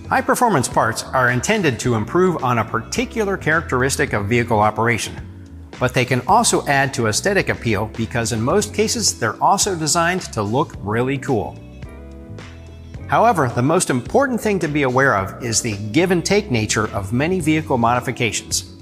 High-performance parts are intended to improve on a particular characteristic of vehicle operation, but they can also add to aesthetic appeal because in most cases they're also designed to look really cool. However, the most important thing to be aware of is the give-and-take nature of many vehicle modifications.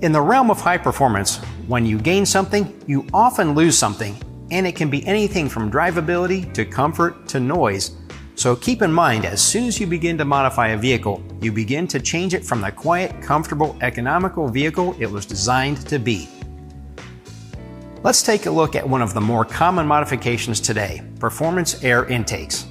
In the realm of high performance, when you gain something, you often lose something, and it can be anything from drivability to comfort to noise. So keep in mind, as soon as you begin to modify a vehicle, you begin to change it from the quiet, comfortable, economical vehicle it was designed to be. Let's take a look at one of the more common modifications today, performance air intakes.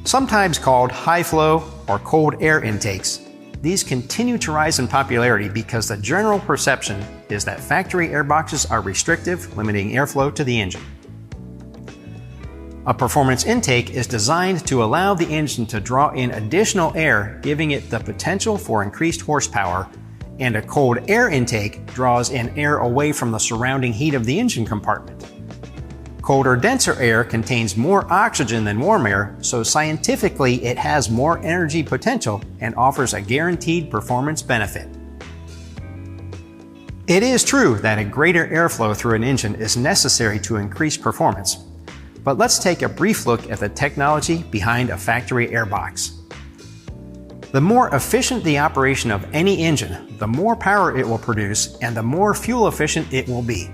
Sometimes called high flow or cold air intakes, these continue to rise in popularity because the general perception is that factory airboxes are restrictive, limiting airflow to the engine. A performance intake is designed to allow the engine to draw in additional air, giving it the potential for increased horsepower, and a cold air intake draws in air away from the surrounding heat of the engine compartment. Colder, denser air contains more oxygen than warm air, so scientifically it has more energy potential and offers a guaranteed performance benefit. It is true that a greater airflow through an engine is necessary to increase performance. But let's take a brief look at the technology behind a factory airbox. The more efficient the operation of any engine, the more power it will produce and the more fuel efficient it will be.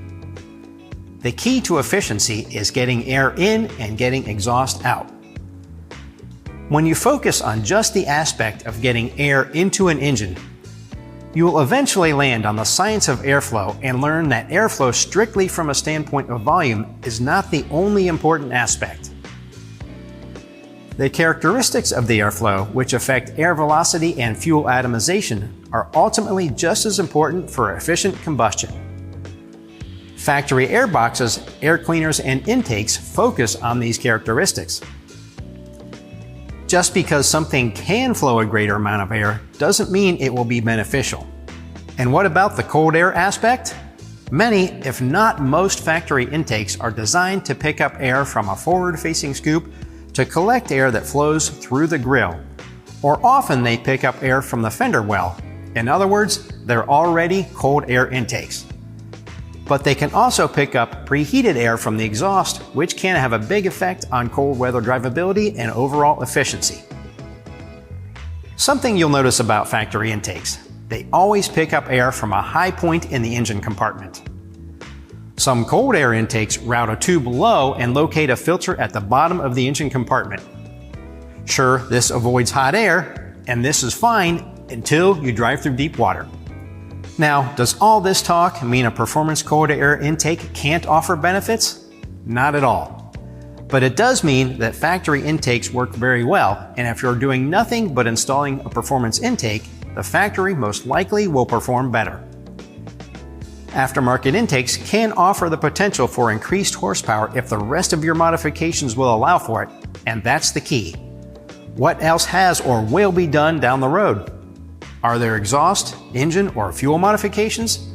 The key to efficiency is getting air in and getting exhaust out. When you focus on just the aspect of getting air into an engine, you will eventually land on the science of airflow and learn that airflow strictly from a standpoint of volume is not the only important aspect. The characteristics of the airflow, which affect air velocity and fuel atomization, are ultimately just as important for efficient combustion. Factory airboxes, air cleaners, and intakes focus on these characteristics. Just because something can flow a greater amount of air doesn't mean it will be beneficial. And what about the cold air aspect? Many, if not most, factory intakes are designed to pick up air from a forward-facing scoop to collect air that flows through the grill. Or often they pick up air from the fender well. In other words, they're already cold air intakes. But they can also pick up preheated air from the exhaust, which can have a big effect on cold weather drivability and overall efficiency. Something you'll notice about factory intakes: they always pick up air from a high point in the engine compartment. Some cold air intakes route a tube low and locate a filter at the bottom of the engine compartment. Sure, this avoids hot air, and this is fine until you drive through deep water. Now, does all this talk mean a performance cold air intake can't offer benefits? Not at all. But it does mean that factory intakes work very well, and if you're doing nothing but installing a performance intake, the factory most likely will perform better. Aftermarket intakes can offer the potential for increased horsepower if the rest of your modifications will allow for it, and that's the key. What else has or will be done down the road? Are there exhaust, engine, or fuel modifications?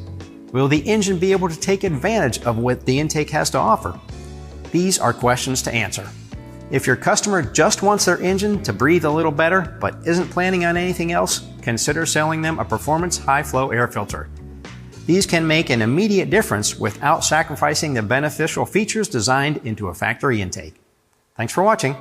Will the engine be able to take advantage of what the intake has to offer? These are questions to answer. If your customer just wants their engine to breathe a little better but isn't planning on anything else, consider selling them a performance high-flow air filter. These can make an immediate difference without sacrificing the beneficial features designed into a factory intake. Thanks for watching.